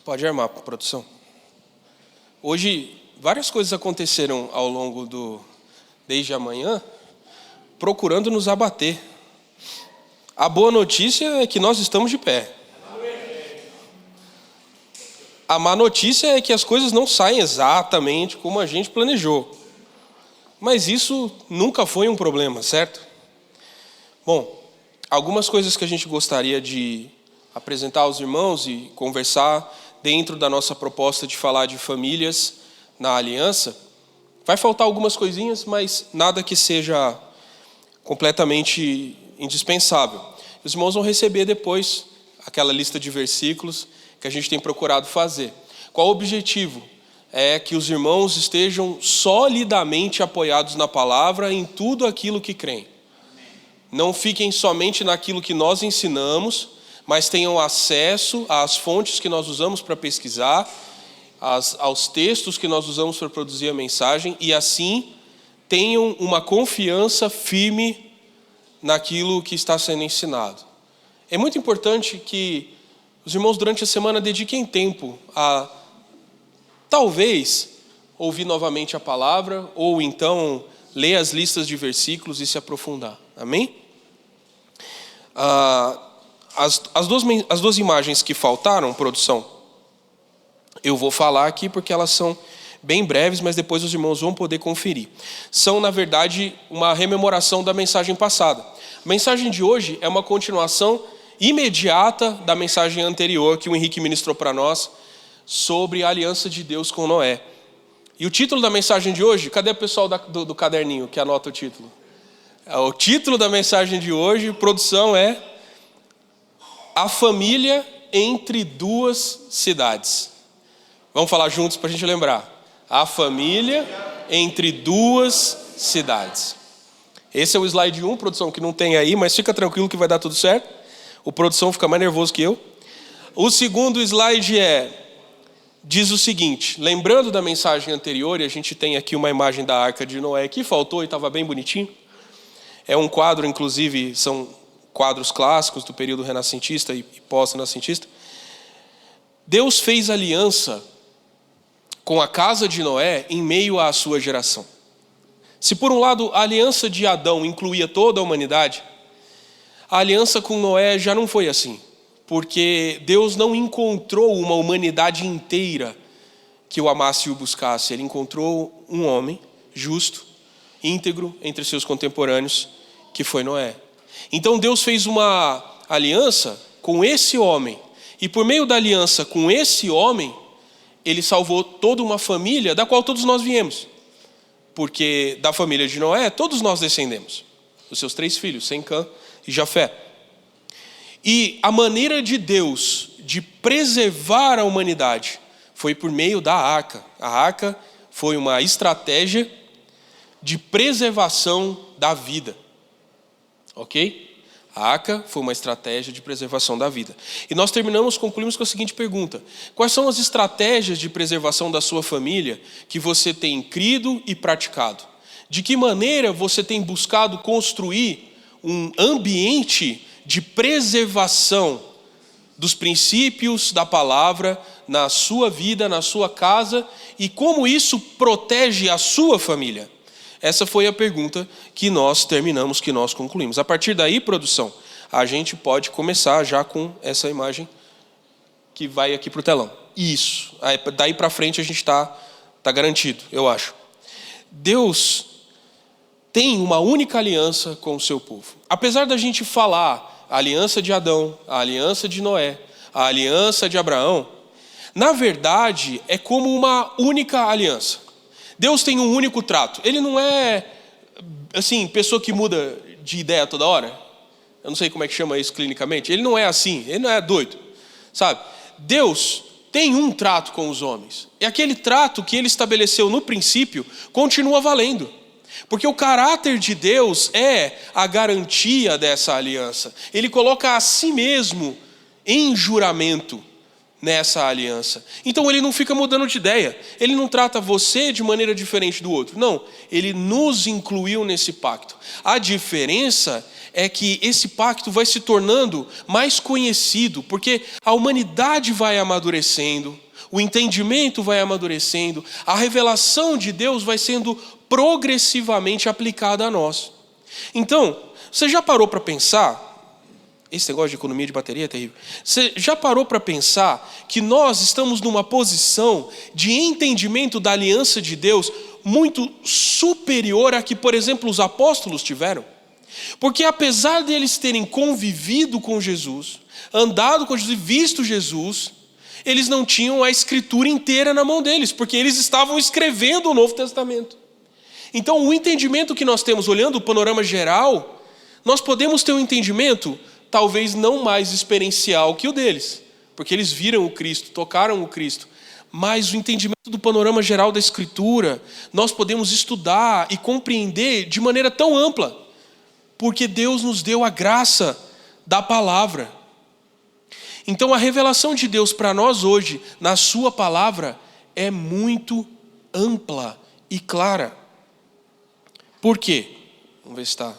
Pode armar, produção. Hoje, várias coisas aconteceram ao longo desde amanhã, procurando nos abater. A boa notícia é que nós estamos de pé. A má notícia é que as coisas não saem exatamente como a gente planejou. Mas isso nunca foi um problema, certo? Bom, algumas coisas que a gente gostaria de apresentar aos irmãos e conversar dentro da nossa proposta de falar de famílias na aliança. Vai faltar algumas coisinhas, mas nada que seja completamente indispensável. Os irmãos vão receber depois aquela lista de versículos que a gente tem procurado fazer. Qual o objetivo? É que os irmãos estejam solidamente apoiados na palavra em tudo aquilo que creem. Não fiquem somente naquilo que nós ensinamos, mas tenham acesso às fontes que nós usamos para pesquisar, aos textos que nós usamos para produzir a mensagem, e assim tenham uma confiança firme naquilo que está sendo ensinado. É muito importante que os irmãos durante a semana dediquem tempo a, talvez, ouvir novamente a palavra, ou então ler as listas de versículos e se aprofundar. Amém? As duas imagens que faltaram, produção, eu vou falar aqui porque elas são bem breves, mas depois os irmãos vão poder conferir. São, na verdade, uma rememoração da mensagem passada. A mensagem de hoje é uma continuação imediata da mensagem anterior que o Henrique ministrou para nós sobre a aliança de Deus com Noé. E o título da mensagem de hoje, cadê o pessoal do caderninho que anota o título? O título da mensagem de hoje, produção, é A Família entre Duas Cidades. Vamos falar juntos para a gente lembrar. A família entre duas cidades. Esse é o slide 1, produção, que não tem aí, mas fica tranquilo que vai dar tudo certo. O produção fica mais nervoso que eu. O segundo slide diz o seguinte, lembrando da mensagem anterior, e a gente tem aqui uma imagem da Arca de Noé que faltou e estava bem bonitinho. É um quadro, inclusive, são quadros clássicos do período renascentista e pós-renascentista. Deus fez aliança com a casa de Noé em meio à sua geração. Se por um lado a aliança de Adão incluía toda a humanidade, a aliança com Noé já não foi assim, porque Deus não encontrou uma humanidade inteira que o amasse e o buscasse. Ele encontrou um homem justo, íntegro entre seus contemporâneos, que foi Noé. Então Deus fez uma aliança com esse homem, e por meio da aliança com esse homem, ele salvou toda uma família da qual todos nós viemos. Porque da família de Noé, todos nós descendemos. Os seus 3 filhos, Sem, Cã e Jafé. E a maneira de Deus de preservar a humanidade foi por meio da arca. A arca foi uma estratégia de preservação da vida. Ok? A arca foi uma estratégia de preservação da vida. E nós concluímos com a seguinte pergunta: quais são as estratégias de preservação da sua família que você tem crido e praticado? De que maneira você tem buscado construir um ambiente de preservação dos princípios da palavra na sua vida, na sua casa, e como isso protege a sua família? Essa foi a pergunta que nós terminamos, que nós concluímos. A partir daí, produção, a gente pode começar já com essa imagem que vai aqui para o telão. Isso. Daí para frente a gente está garantido, eu acho. Deus tem uma única aliança com o seu povo. Apesar da gente falar a aliança de Adão, a aliança de Noé, a aliança de Abraão, na verdade é como uma única aliança. Deus tem um único trato. Ele não é, assim, pessoa que muda de ideia toda hora. Eu não sei como é que chama isso clinicamente. Ele não é assim, ele não é doido, sabe? Deus tem um trato com os homens. E aquele trato que ele estabeleceu no princípio continua valendo. Porque o caráter de Deus é a garantia dessa aliança. Ele coloca a si mesmo em juramento nessa aliança. Então ele não fica mudando de ideia. Ele não trata você de maneira diferente do outro. Não, ele nos incluiu nesse pacto. A diferença é que esse pacto vai se tornando mais conhecido, porque a humanidade vai amadurecendo, o entendimento vai amadurecendo, a revelação de Deus vai sendo progressivamente aplicada a nós. Então, você já parou para pensar? Esse negócio de economia de bateria é terrível. Você já parou para pensar que nós estamos numa posição de entendimento da aliança de Deus muito superior a que, por exemplo, os apóstolos tiveram? Porque apesar de eles terem convivido com Jesus, andado com Jesus e visto Jesus, eles não tinham a escritura inteira na mão deles, porque eles estavam escrevendo o Novo Testamento. Então, o entendimento que nós temos, olhando o panorama geral, nós podemos ter um entendimento talvez não mais experiencial que o deles, porque eles viram o Cristo, tocaram o Cristo. Mas o entendimento do panorama geral da Escritura, nós podemos estudar e compreender de maneira tão ampla, porque Deus nos deu a graça da palavra. Então a revelação de Deus para nós hoje, na sua palavra, é muito ampla e clara. Por quê? Vamos ver se está.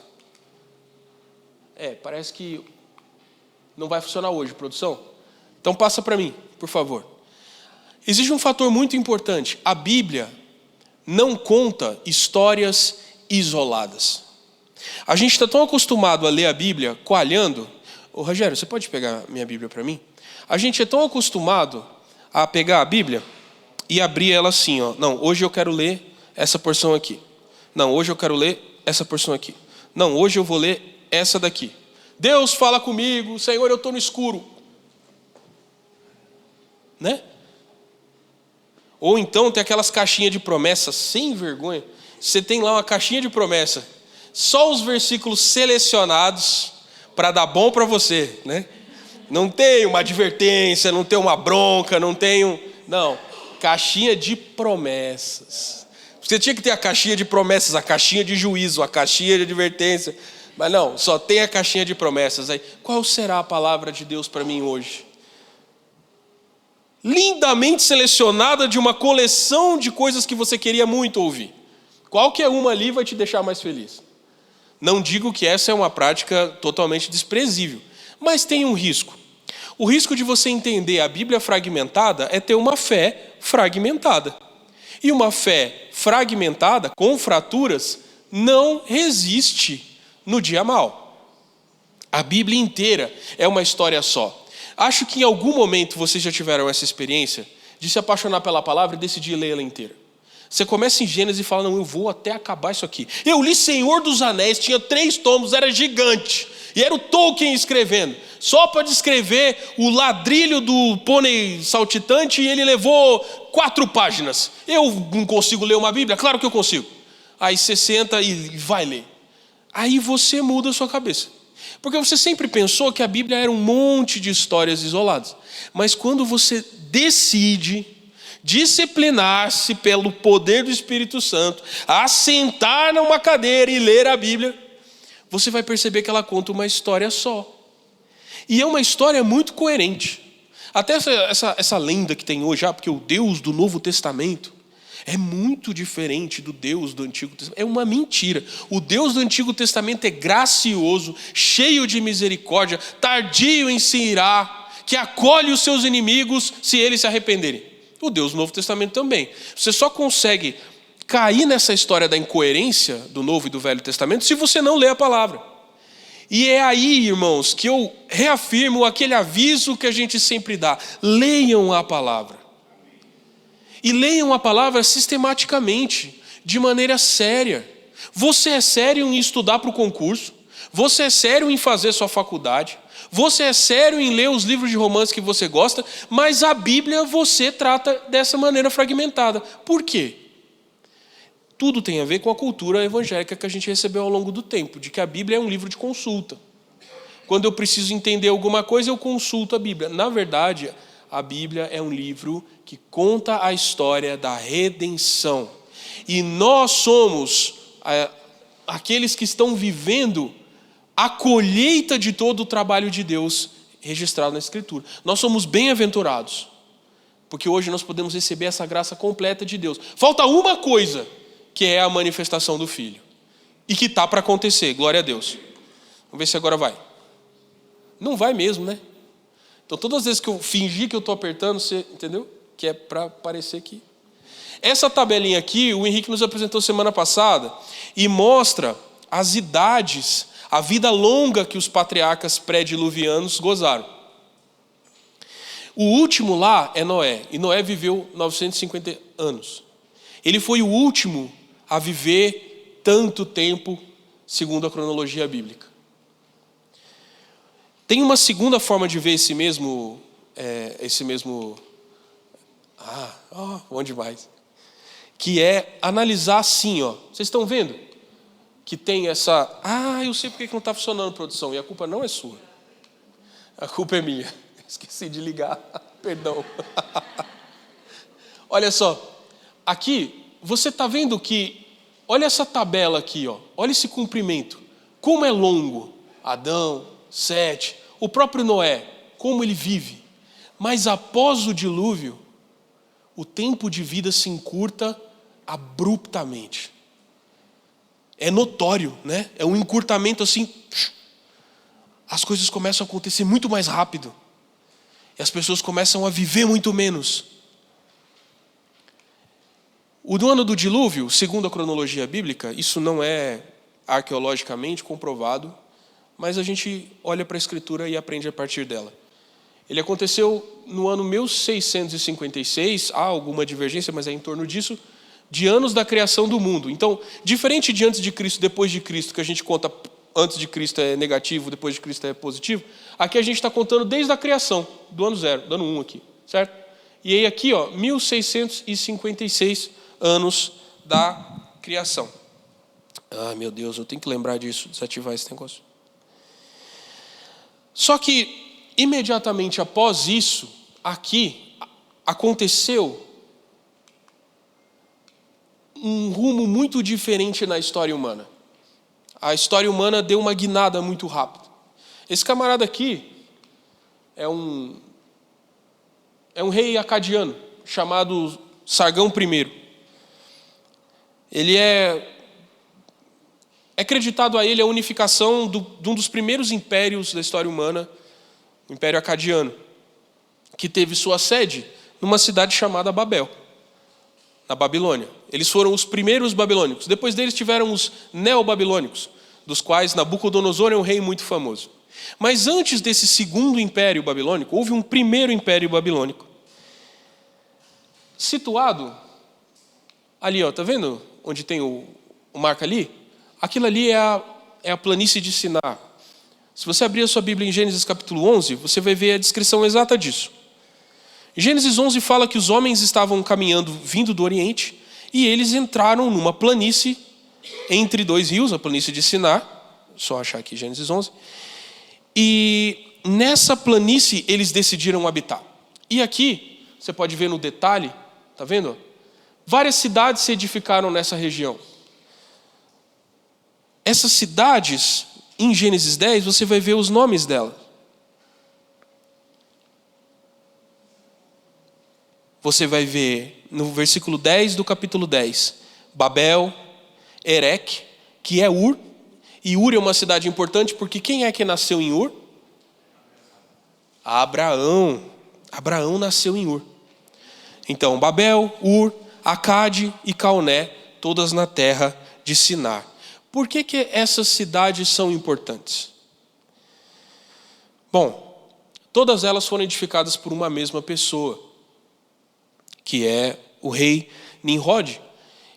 Parece que não vai funcionar hoje, produção. Então passa para mim, por favor. Existe um fator muito importante. A Bíblia não conta histórias isoladas. A gente está tão acostumado a ler a Bíblia coalhando. Ô Rogério, você pode pegar minha Bíblia para mim? A gente é tão acostumado a pegar a Bíblia e abrir ela assim, ó. Não, hoje eu quero ler essa porção aqui. Não, hoje eu quero ler essa porção aqui. Não, hoje eu vou ler essa daqui. Deus fala comigo, Senhor, eu estou no escuro. Né? Ou então tem aquelas caixinhas de promessas sem vergonha. Você tem lá uma caixinha de promessa, só os versículos selecionados para dar bom para você, né? Não tem uma advertência, não tem uma bronca, não, caixinha de promessas. Você tinha que ter a caixinha de promessas, a caixinha de juízo, a caixinha de advertência, mas não, só tem a caixinha de promessas. Aí, qual será a palavra de Deus para mim hoje? Lindamente selecionada de uma coleção de coisas que você queria muito ouvir. Qualquer uma ali vai te deixar mais feliz. Não digo que essa é uma prática totalmente desprezível, mas tem um risco. O risco de você entender a Bíblia fragmentada é ter uma fé fragmentada. E uma fé fragmentada, com fraturas, não resiste no dia mau. A Bíblia inteira é uma história só. Acho que em algum momento vocês já tiveram essa experiência de se apaixonar pela palavra e decidir ler ela inteira. Você começa em Gênesis e fala, não, eu vou até acabar isso aqui. Eu li Senhor dos Anéis, tinha 3 tomos, era gigante. E era o Tolkien escrevendo. Só para descrever o ladrilho do pônei saltitante, e ele levou 4 páginas. Eu não consigo ler uma Bíblia? Claro que eu consigo. Aí você senta e vai ler. Aí você muda a sua cabeça. Porque você sempre pensou que a Bíblia era um monte de histórias isoladas. Mas quando você decide disciplinar-se pelo poder do Espírito Santo, assentar numa cadeira e ler a Bíblia, você vai perceber que ela conta uma história só. E é uma história muito coerente. Até essa lenda que tem hoje, porque o Deus do Novo Testamento é muito diferente do Deus do Antigo Testamento. É uma mentira. O Deus do Antigo Testamento é gracioso, cheio de misericórdia, tardio em se irar, que acolhe os seus inimigos se eles se arrependerem. O Deus do Novo Testamento também. Você só consegue cair nessa história da incoerência do Novo e do Velho Testamento se você não lê a palavra. E é aí, irmãos, que eu reafirmo aquele aviso que a gente sempre dá. Leiam a palavra. E leiam a palavra sistematicamente, de maneira séria. Você é sério em estudar para o concurso? Você é sério em fazer sua faculdade? Você é sério em ler os livros de romance que você gosta? Mas a Bíblia você trata dessa maneira fragmentada. Por quê? Tudo tem a ver com a cultura evangélica que a gente recebeu ao longo do tempo, de que a Bíblia é um livro de consulta. Quando eu preciso entender alguma coisa, eu consulto a Bíblia. Na verdade, a Bíblia é um livro que conta a história da redenção. E nós somos aqueles que estão vivendo a colheita de todo o trabalho de Deus registrado na Escritura. Nós somos bem-aventurados, porque hoje nós podemos receber essa graça completa de Deus. Falta uma coisa, que é a manifestação do Filho. E que está para acontecer, glória a Deus. Vamos ver se agora vai. Não vai mesmo, né? Então todas as vezes que eu fingir que eu estou apertando, você entendeu? Que é para parecer que... Essa tabelinha aqui, o Henrique nos apresentou semana passada e mostra as idades, a vida longa que os patriarcas pré-diluvianos gozaram. O último lá é Noé, e Noé viveu 950 anos. Ele foi o último a viver tanto tempo, segundo a cronologia bíblica. Tem uma segunda forma de ver esse mesmo... bom demais. Que é analisar assim, ó. Vocês estão vendo? Que tem essa... eu sei porque que não está funcionando a produção. E a culpa não é sua. A culpa é minha. Esqueci de ligar. Perdão. Olha só. Aqui, você está vendo que... Olha essa tabela aqui, ó. Olha esse comprimento. Como é longo. Adão, Sete, o próprio Noé. Como ele vive. Mas após o dilúvio, o tempo de vida se encurta abruptamente. É notório, né? É um encurtamento assim. As coisas começam a acontecer muito mais rápido. E as pessoas começam a viver muito menos. O ano do dilúvio, segundo a cronologia bíblica, isso não é arqueologicamente comprovado, mas a gente olha para a Escritura e aprende a partir dela. Ele aconteceu no ano 1656, há alguma divergência, mas é em torno disso, de anos da criação do mundo. Então, diferente de antes de Cristo, depois de Cristo, que a gente conta antes de Cristo é negativo, depois de Cristo é positivo, aqui a gente está contando desde a criação, do ano 0, do ano 1 aqui, certo? E aí aqui, ó, 1656 anos da criação. Meu Deus, eu tenho que lembrar disso, desativar esse negócio. Só que, imediatamente após isso, aqui, aconteceu um rumo muito diferente na história humana. A história humana deu uma guinada muito rápida. Esse camarada aqui é um rei acadiano, chamado Sargão I. Ele é acreditado a ele a unificação de um dos primeiros impérios da história humana, o Império Acadiano, que teve sua sede numa cidade chamada Babel, na Babilônia. Eles foram os primeiros babilônicos. Depois deles tiveram os neobabilônicos, dos quais Nabucodonosor é um rei muito famoso. Mas antes desse segundo império babilônico, houve um primeiro império babilônico, situado ali, ó, tá vendo onde tem o marca ali? Aquilo ali é a planície de Siná. Se você abrir a sua Bíblia em Gênesis capítulo 11, você vai ver a descrição exata disso. Gênesis 11 fala que os homens estavam caminhando, vindo do Oriente, e eles entraram numa planície entre dois rios, a planície de Siná, só achar aqui Gênesis 11, e nessa planície eles decidiram habitar. E aqui, você pode ver no detalhe, tá vendo? Várias cidades se edificaram nessa região. Essas cidades, em Gênesis 10, você vai ver os nomes delas. Você vai ver no versículo 10 do capítulo 10, Babel, Erec, que é Ur. E Ur é uma cidade importante porque quem é que nasceu em Ur? Abraão. Abraão nasceu em Ur. Então, Babel, Ur, Acade e Calné, todas na terra de Sinar. Por que essas cidades são importantes? Bom, todas elas foram edificadas por uma mesma pessoa, que é o rei Nimrod,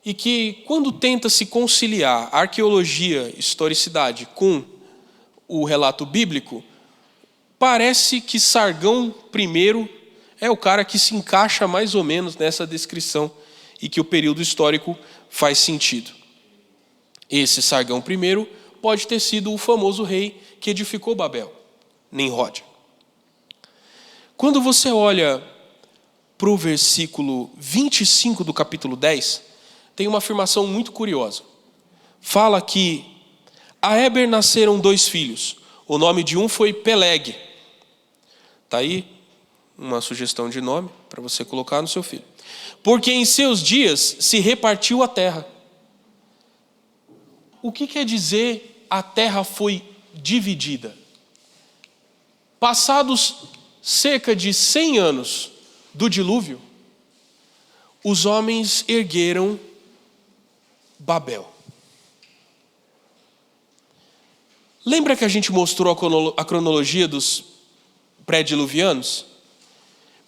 e que, quando tenta se conciliar arqueologia, historicidade com o relato bíblico, parece que Sargão I é o cara que se encaixa mais ou menos nessa descrição e que o período histórico faz sentido. Esse Sargão I pode ter sido o famoso rei que edificou Babel, Nimrod. Quando você olha para o versículo 25 do capítulo 10, tem uma afirmação muito curiosa. Fala que a Eber nasceram 2 filhos. O nome de um foi Peleg. Está aí uma sugestão de nome para você colocar no seu filho. Porque em seus dias se repartiu a terra. O que quer dizer a terra foi dividida. Passados cerca de 100 anos do dilúvio, os homens ergueram Babel. Lembra que a gente mostrou a cronologia dos pré-diluvianos?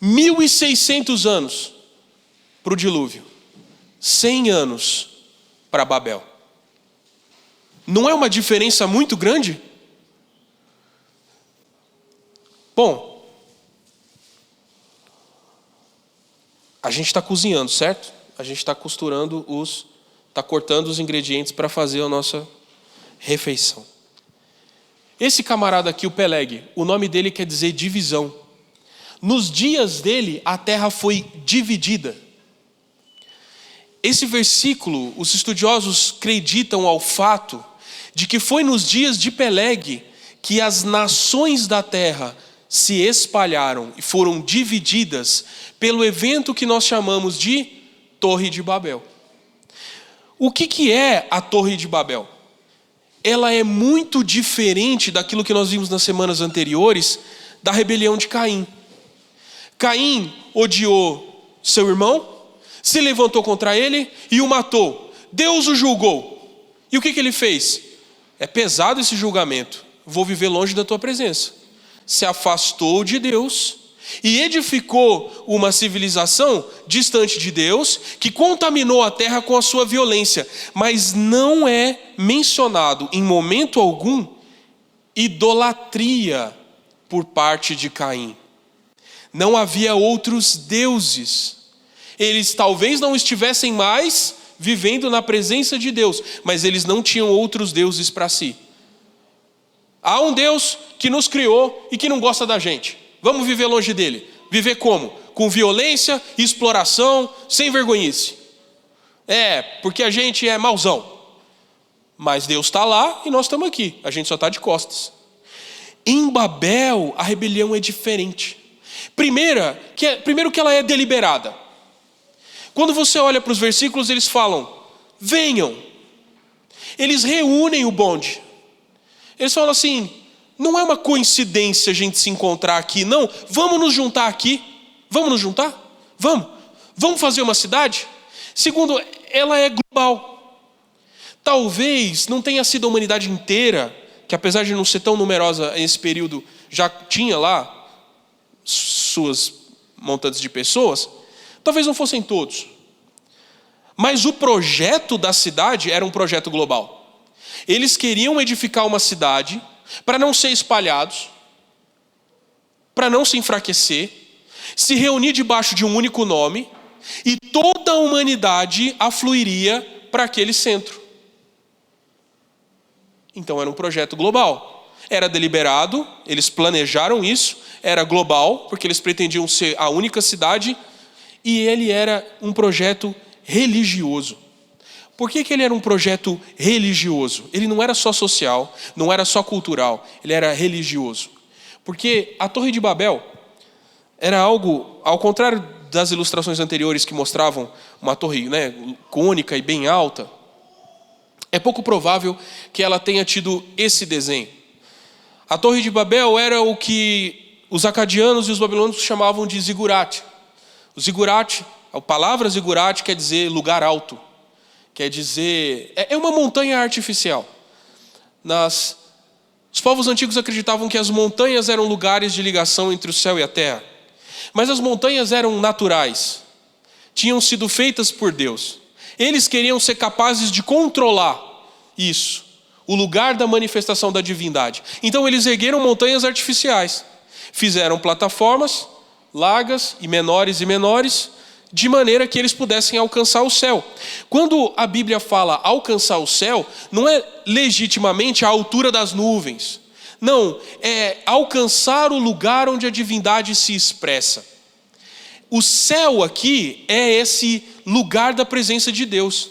1.600 anos para o dilúvio, 100 anos para Babel. Não é uma diferença muito grande? Bom, a gente está cozinhando, certo? A gente está está cortando os ingredientes para fazer a nossa refeição. Esse camarada aqui, o Peleg, o nome dele quer dizer divisão. Nos dias dele, a terra foi dividida. Esse versículo, os estudiosos acreditam ao fato de que foi nos dias de Peleg que as nações da terra se espalharam e foram divididas pelo evento que nós chamamos de Torre de Babel. O que é a Torre de Babel? Ela é muito diferente daquilo que nós vimos nas semanas anteriores, da rebelião de Caim. Caim odiou seu irmão, se levantou contra ele e o matou. Deus o julgou. E o que ele fez? É pesado esse julgamento. Vou viver longe da tua presença. Se afastou de Deus e edificou uma civilização distante de Deus, que contaminou a terra com a sua violência. Mas não é mencionado em momento algum idolatria por parte de Caim. Não havia outros deuses. Eles talvez não estivessem mais vivendo na presença de Deus, mas eles não tinham outros deuses para si. Há um Deus que nos criou e que não gosta da gente. Vamos viver longe dele. Viver como? Com violência, exploração, sem vergonhice. Porque a gente é mauzão. Mas Deus está lá e nós estamos aqui. A gente só está de costas. Em Babel, a rebelião é diferente. Primeiro que ela é deliberada. Quando você olha para os versículos, eles falam, venham. Eles reúnem o bonde. Eles falam assim, não é uma coincidência a gente se encontrar aqui, não. Vamos nos juntar aqui. Vamos nos juntar? Vamos fazer uma cidade? Segundo, ela é global. Talvez não tenha sido a humanidade inteira, que apesar de não ser tão numerosa nesse período, já tinha lá suas montantes de pessoas. Talvez não fossem todos. Mas o projeto da cidade era um projeto global. Eles queriam edificar uma cidade para não ser espalhados, para não se enfraquecer, se reunir debaixo de um único nome, e toda a humanidade afluiria para aquele centro. Então era um projeto global. Era deliberado, eles planejaram isso, era global, porque eles pretendiam ser a única cidade, e ele era um projeto religioso. Por que ele era um projeto religioso? Ele não era só social, não era só cultural, ele era religioso. Porque a Torre de Babel era algo, ao contrário das ilustrações anteriores que mostravam uma torre, cônica e bem alta, é pouco provável que ela tenha tido esse desenho. A Torre de Babel era o que os acadianos e os babilônios chamavam de zigurate. O zigurate, a palavra zigurate quer dizer lugar alto. Quer dizer, é uma montanha artificial. Os povos antigos acreditavam que as montanhas eram lugares de ligação entre o céu e a terra. Mas as montanhas eram naturais. Tinham sido feitas por Deus. Eles queriam ser capazes de controlar isso, o lugar da manifestação da divindade. Então eles ergueram montanhas artificiais. Fizeram plataformas largas e menores, de maneira que eles pudessem alcançar o céu. Quando a Bíblia fala alcançar o céu, não é legitimamente a altura das nuvens. Não, é alcançar o lugar onde a divindade se expressa. O céu aqui é esse lugar da presença de Deus.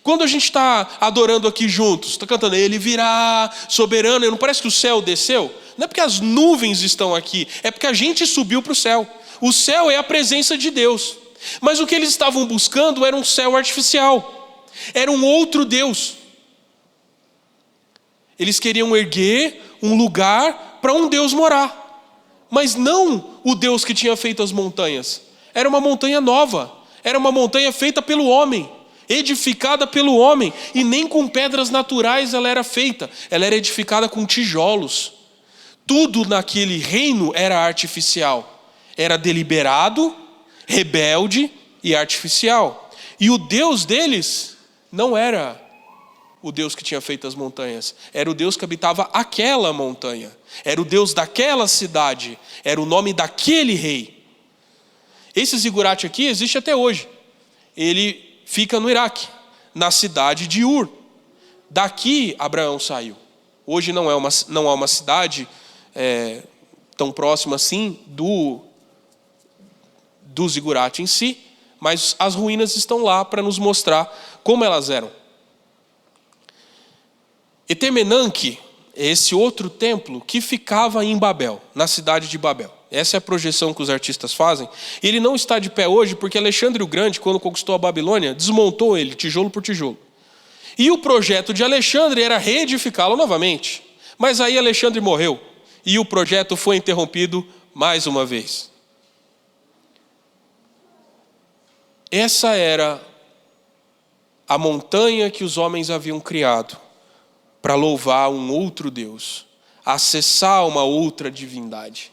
Quando a gente está adorando aqui juntos, está cantando, Ele virá, soberano, não parece que o céu desceu? Não é porque as nuvens estão aqui, é porque a gente subiu para o céu. O céu é a presença de Deus. Mas o que eles estavam buscando era um céu artificial. Era um outro Deus. Eles queriam erguer um lugar para um Deus morar. Mas não o Deus que tinha feito as montanhas. Era uma montanha nova. Era uma montanha feita pelo homem, edificada pelo homem. E nem com pedras naturais ela era feita. Ela era edificada com tijolos. Tudo naquele reino era artificial. Era deliberado, rebelde e artificial. E o Deus deles não era o Deus que tinha feito as montanhas. Era o Deus que habitava aquela montanha. Era o Deus daquela cidade. Era o nome daquele rei. Esse zigurate aqui existe até hoje. Ele fica no Iraque, na cidade de Ur. Daqui Abraão saiu. Hoje não há uma cidade tão próxima assim do zigurate em si, mas as ruínas estão lá para nos mostrar como elas eram. Etemenanque é esse outro templo que ficava em Babel, na cidade de Babel. Essa é a projeção que os artistas fazem. Ele não está de pé hoje porque Alexandre o Grande, quando conquistou a Babilônia, desmontou ele, tijolo por tijolo. E o projeto de Alexandre era reedificá-lo novamente. Mas aí Alexandre morreu e o projeto foi interrompido mais uma vez. Essa era a montanha que os homens haviam criado para louvar um outro Deus, acessar uma outra divindade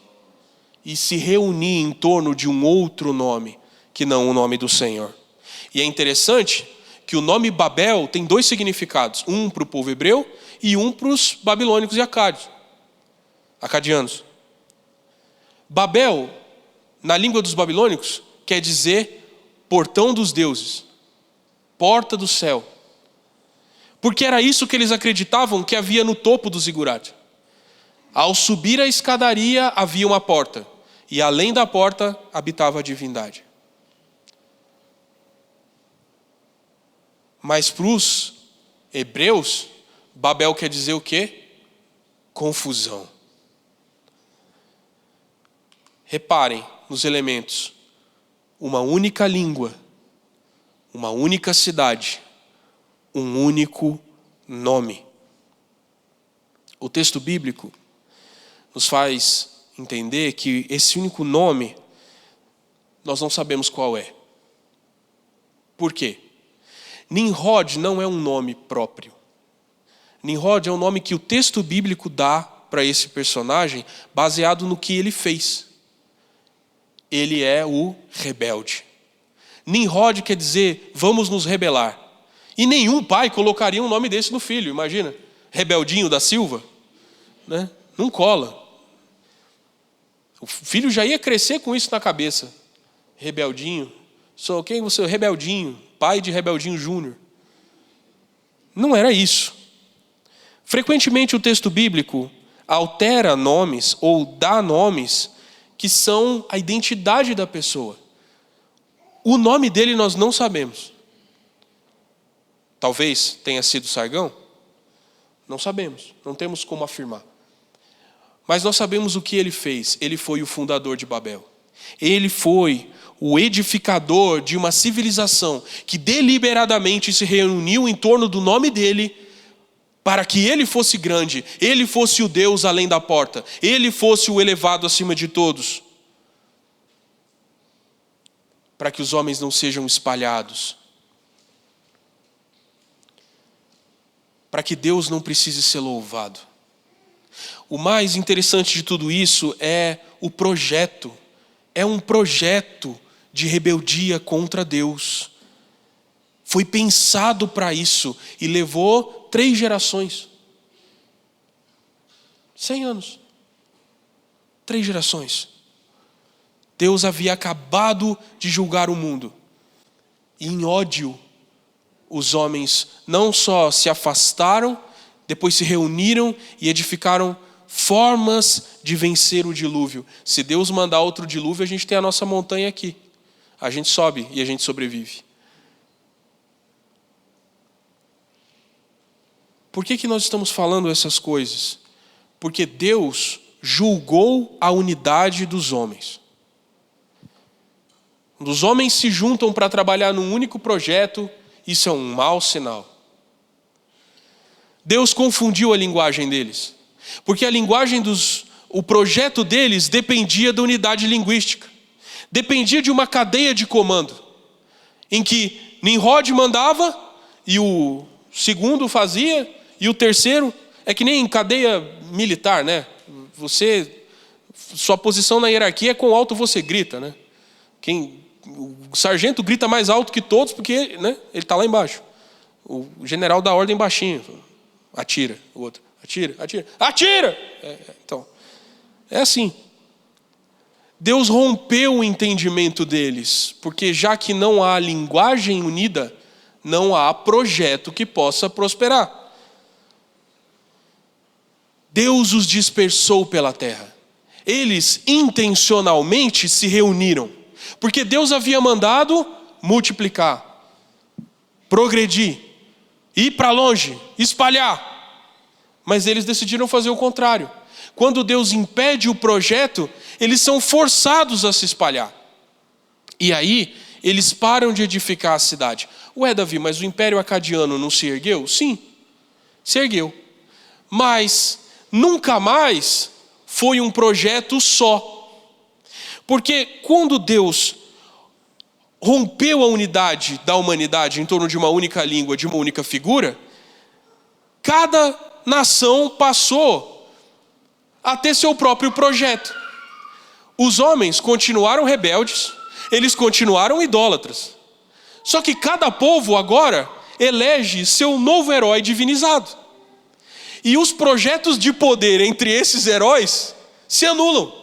e se reunir em torno de um outro nome, que não o nome do Senhor. E é interessante que o nome Babel tem dois significados, um para o povo hebreu e um para os babilônicos e acadianos. Babel, na língua dos babilônicos, quer dizer portão dos deuses, porta do céu. Porque era isso que eles acreditavam que havia no topo do zigurate. Ao subir a escadaria havia uma porta, e além da porta habitava a divindade. Mas para os hebreus, Babel quer dizer o quê? Confusão. Reparem nos elementos. Uma única língua, uma única cidade, um único nome. O texto bíblico nos faz entender que esse único nome, nós não sabemos qual é. Por quê? Nimrod não é um nome próprio. Nimrod é um nome que o texto bíblico dá para esse personagem baseado no que ele fez. Ele é o rebelde. Nimrod quer dizer, vamos nos rebelar. E nenhum pai colocaria um nome desse no filho, imagina. Rebeldinho da Silva. Né? Não cola. O filho já ia crescer com isso na cabeça. Rebeldinho. Sou quem você? Rebeldinho. Pai de Rebeldinho Júnior. Não era isso. Frequentemente o texto bíblico altera nomes ou dá nomes que são a identidade da pessoa. O nome dele nós não sabemos. Talvez tenha sido Sargão? Não sabemos, não temos como afirmar. Mas nós sabemos o que ele fez. Ele foi o fundador de Babel. Ele foi o edificador de uma civilização que deliberadamente se reuniu em torno do nome dele para que ele fosse grande, ele fosse o Deus além da porta, ele fosse o elevado acima de todos. Para que os homens não sejam espalhados. Para que Deus não precise ser louvado. O mais interessante de tudo isso é o projeto. É um projeto de rebeldia contra Deus. Foi pensado para isso e levou 3 gerações. 100 anos. 3 gerações. Deus havia acabado de julgar o mundo. E em ódio, os homens não só se afastaram, depois se reuniram e edificaram formas de vencer o dilúvio. Se Deus mandar outro dilúvio, a gente tem a nossa montanha aqui. A gente sobe e a gente sobrevive. Por que nós estamos falando essas coisas? Porque Deus julgou a unidade dos homens. Quando os homens se juntam para trabalhar num único projeto, isso é um mau sinal. Deus confundiu a linguagem deles. Porque a linguagem o projeto deles dependia da unidade linguística. Dependia de uma cadeia de comando, em que Nimrod mandava, e o segundo fazia, e o terceiro, é que nem em cadeia militar, né? Sua posição na hierarquia é quão alto você grita, né? O sargento grita mais alto que todos, porque, né, ele está lá embaixo. O general dá ordem baixinho, atira, o outro, atira, atira! Então, é assim. Deus rompeu o entendimento deles, porque já que não há linguagem unida, não há projeto que possa prosperar. Deus os dispersou pela terra. Eles intencionalmente se reuniram, porque Deus havia mandado multiplicar, progredir, ir para longe, espalhar. Mas eles decidiram fazer o contrário. Quando Deus impede o projeto, eles são forçados a se espalhar. E aí, eles param de edificar a cidade. Ué, Davi, mas o Império Acadiano não se ergueu? Sim, se ergueu. Mas nunca mais foi um projeto só. Porque quando Deus rompeu a unidade da humanidade em torno de uma única língua, de uma única figura, cada nação passou a ter seu próprio projeto. Os homens continuaram rebeldes, eles continuaram idólatras. Só que cada povo agora elege seu novo herói divinizado. E os projetos de poder entre esses heróis se anulam.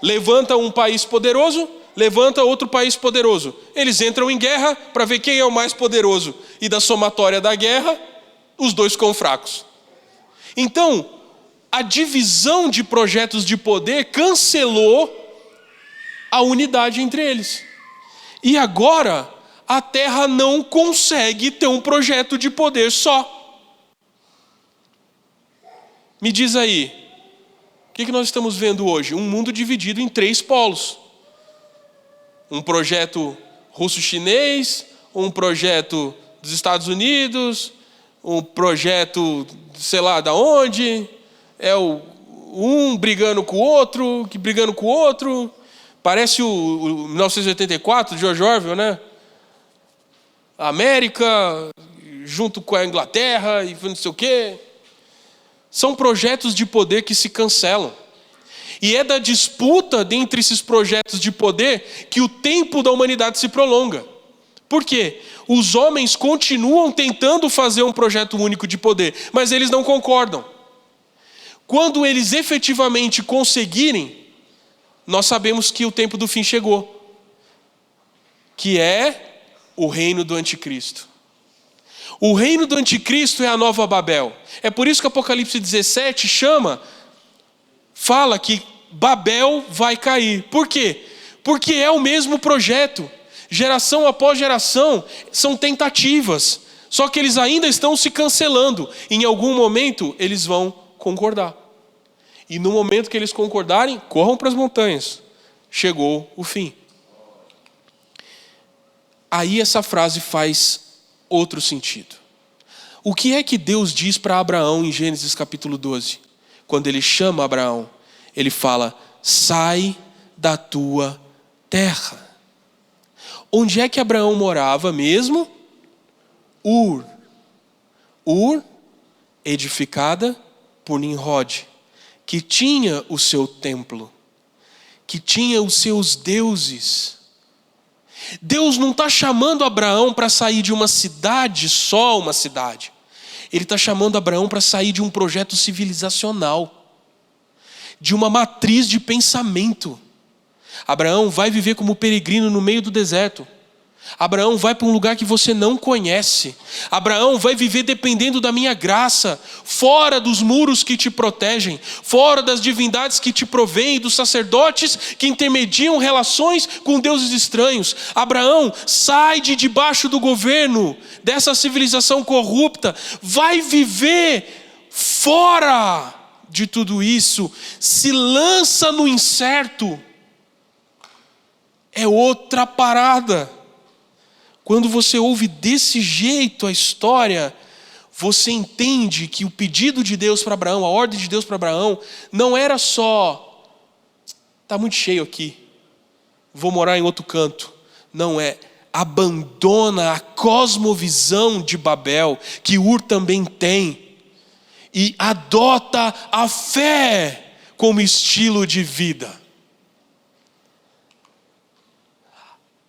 Levanta um país poderoso, levanta outro país poderoso. Eles entram em guerra para ver quem é o mais poderoso. E da somatória da guerra, os dois ficam fracos. Então, a divisão de projetos de poder cancelou a unidade entre eles. E agora, a terra não consegue ter um projeto de poder só. Me diz aí, o que nós estamos vendo hoje? Um mundo dividido em 3 polos. Um projeto russo-chinês, um projeto dos Estados Unidos, um projeto sei lá da onde, um brigando com o outro, que brigando com o outro. Parece o 1984 de George Orwell, né? A América junto com a Inglaterra e não sei o quê. São projetos de poder que se cancelam. E é da disputa dentre esses projetos de poder que o tempo da humanidade se prolonga. Por quê? Os homens continuam tentando fazer um projeto único de poder, mas eles não concordam. Quando eles efetivamente conseguirem, nós sabemos que o tempo do fim chegou, que é o reino do anticristo. O reino do anticristo é a nova Babel. É por isso que Apocalipse 17 fala que Babel vai cair. Por quê? Porque é o mesmo projeto. Geração após geração são tentativas. Só que eles ainda estão se cancelando. Em algum momento eles vão concordar. E no momento que eles concordarem, corram para as montanhas. Chegou o fim. Aí essa frase faz outro sentido. O que é que Deus diz para Abraão em Gênesis capítulo 12? Quando ele chama Abraão, ele fala: sai da tua terra. Onde é que Abraão morava mesmo? Ur, edificada por Nimrod, que tinha o seu templo, que tinha os seus deuses. Deus não está chamando Abraão para sair de uma cidade, só uma cidade. Ele está chamando Abraão para sair de um projeto civilizacional, de uma matriz de pensamento. Abraão vai viver como peregrino no meio do deserto. Abraão vai para um lugar que você não conhece. Abraão vai viver dependendo da minha graça, fora dos muros que te protegem, fora das divindades que te provêm, dos sacerdotes que intermediam relações com deuses estranhos. Abraão sai de debaixo do governo dessa civilização corrupta, vai viver fora de tudo isso, se lança no incerto. É outra parada. Quando você ouve desse jeito a história, você entende que o pedido de Deus para Abraão, a ordem de Deus para Abraão, não era só, está muito cheio aqui, vou morar em outro canto. Não é, abandona a cosmovisão de Babel, que Ur também tem, e adota a fé como estilo de vida.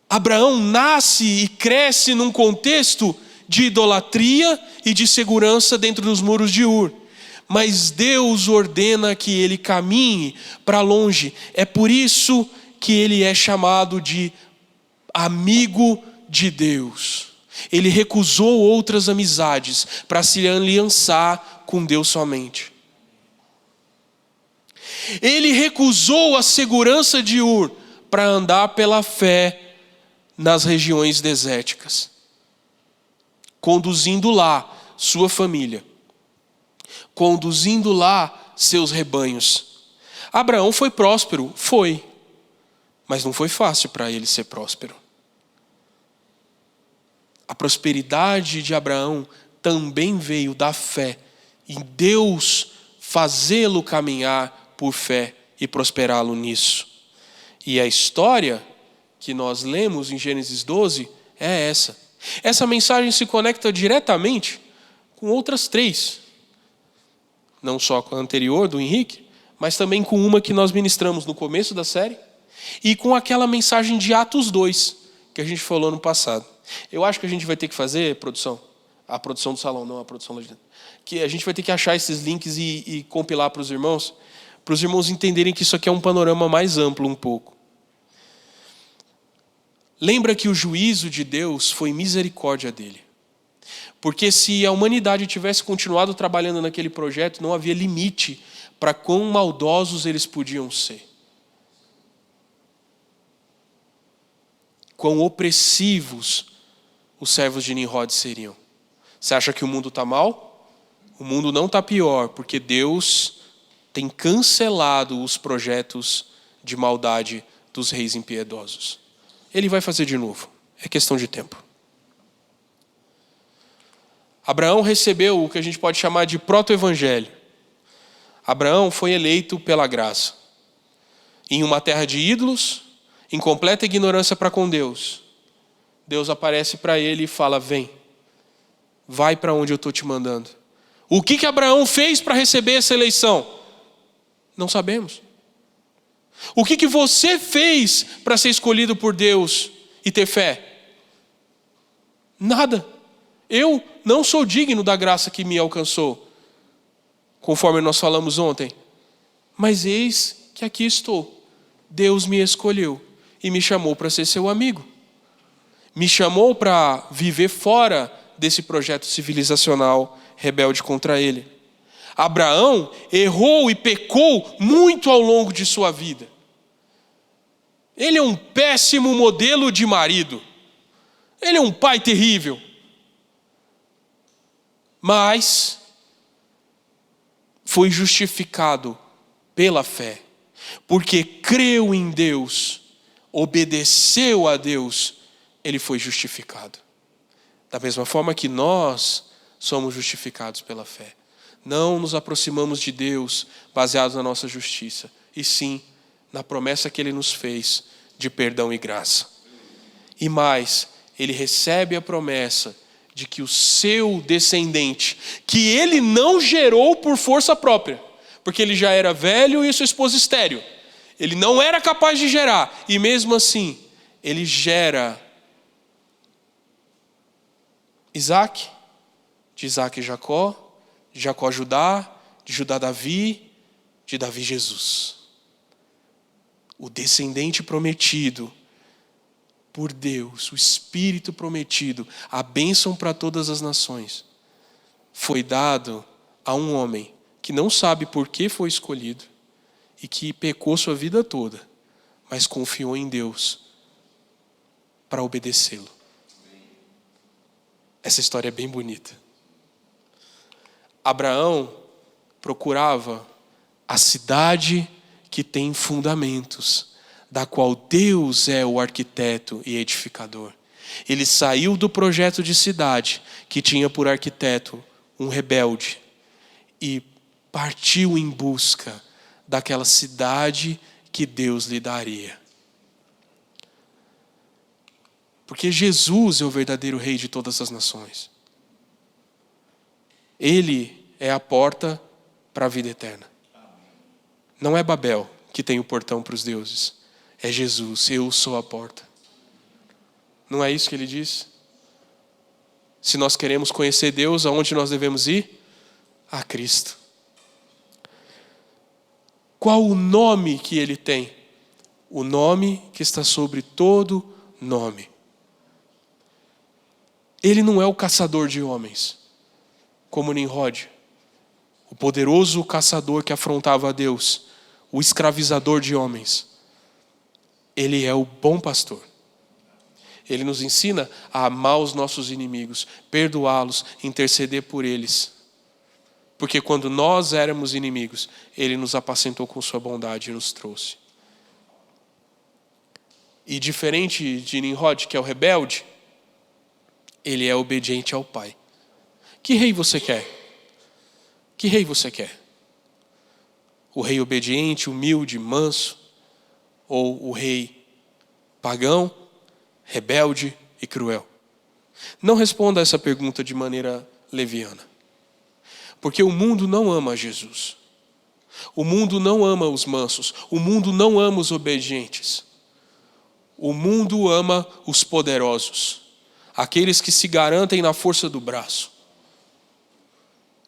Abraão nasce e cresce num contexto de idolatria e de segurança dentro dos muros de Ur. Mas Deus ordena que ele caminhe para longe. É por isso que ele é chamado de amigo de Deus. Ele recusou outras amizades para se aliançar com Deus somente. Ele recusou a segurança de Ur para andar pela fé nas regiões desérticas, conduzindo lá sua família, conduzindo lá seus rebanhos. Abraão foi próspero? Foi, mas não foi fácil para ele ser próspero. A prosperidade de Abraão também veio da fé, em Deus fazê-lo caminhar por fé e prosperá-lo nisso. E a história que nós lemos em Gênesis 12 é essa. Essa mensagem se conecta diretamente com outras 3. Não só com a anterior, do Henrique, mas também com uma que nós ministramos no começo da série, e com aquela mensagem de Atos 2, que a gente falou no passado. Eu acho que a gente vai ter que fazer, a produção do salão, não a produção lá de dentro, que a gente vai ter que achar esses links e compilar para os irmãos entenderem que isso aqui é um panorama mais amplo um pouco. Lembra que o juízo de Deus foi misericórdia dele. Porque se a humanidade tivesse continuado trabalhando naquele projeto, não havia limite para quão maldosos eles podiam ser. Quão opressivos os servos de Nimrod seriam. Você acha que o mundo está mal? O mundo não está pior, porque Deus tem cancelado os projetos de maldade dos reis impiedosos. Ele vai fazer de novo. É questão de tempo. Abraão recebeu o que a gente pode chamar de proto-evangelho. Abraão foi eleito pela graça. Em uma terra de ídolos, em completa ignorância para com Deus, Deus aparece para ele e fala: vem, vai para onde eu estou te mandando. O que Abraão fez para receber essa eleição? Não sabemos. O que você fez para ser escolhido por Deus e ter fé? Nada. Eu não sou digno da graça que me alcançou, conforme nós falamos ontem. Mas eis que aqui estou. Deus me escolheu e me chamou para ser seu amigo. Me chamou para viver fora desse projeto civilizacional rebelde contra ele. Abraão errou e pecou muito ao longo de sua vida. Ele é um péssimo modelo de marido. Ele é um pai terrível. Mas foi justificado pela fé. Porque creu em Deus, obedeceu a Deus, ele foi justificado. Da mesma forma que nós somos justificados pela fé. Não nos aproximamos de Deus baseados na nossa justiça, e sim na promessa que ele nos fez de perdão e graça. E mais, ele recebe a promessa de que o seu descendente, que ele não gerou por força própria, porque ele já era velho e sua esposa estéril, ele não era capaz de gerar, e mesmo assim, ele gera Isaac, de Isaac Jacó, de Jacó Judá, de Judá Davi, de Davi Jesus. O descendente prometido por Deus, o Espírito prometido, a bênção para todas as nações, foi dado a um homem que não sabe por que foi escolhido e que pecou sua vida toda, mas confiou em Deus para obedecê-lo. Essa história é bem bonita. Abraão procurava a cidade que tem fundamentos, da qual Deus é o arquiteto e edificador. Ele saiu do projeto de cidade que tinha por arquiteto um rebelde, e partiu em busca daquela cidade que Deus lhe daria. Porque Jesus é o verdadeiro rei de todas as nações. Ele é a porta para a vida eterna. Não é Babel que tem o portão para os deuses. É Jesus, eu sou a porta. Não é isso que ele diz? Se nós queremos conhecer Deus, aonde nós devemos ir? A Cristo. Qual o nome que ele tem? O nome que está sobre todo nome. Ele não é o caçador de homens, como Nimrod, o poderoso caçador que afrontava a Deus, o escravizador de homens. Ele é o bom pastor. Ele nos ensina a amar os nossos inimigos, perdoá-los, interceder por eles. Porque quando nós éramos inimigos, ele nos apacentou com sua bondade e nos trouxe. E diferente de Nimrod, que é o rebelde, ele é obediente ao Pai. Que rei você quer? Que rei você quer? O rei obediente, humilde, manso? Ou o rei pagão, rebelde e cruel? Não responda essa pergunta de maneira leviana. Porque o mundo não ama Jesus. O mundo não ama os mansos. O mundo não ama os obedientes. O mundo ama os poderosos. Aqueles que se garantem na força do braço.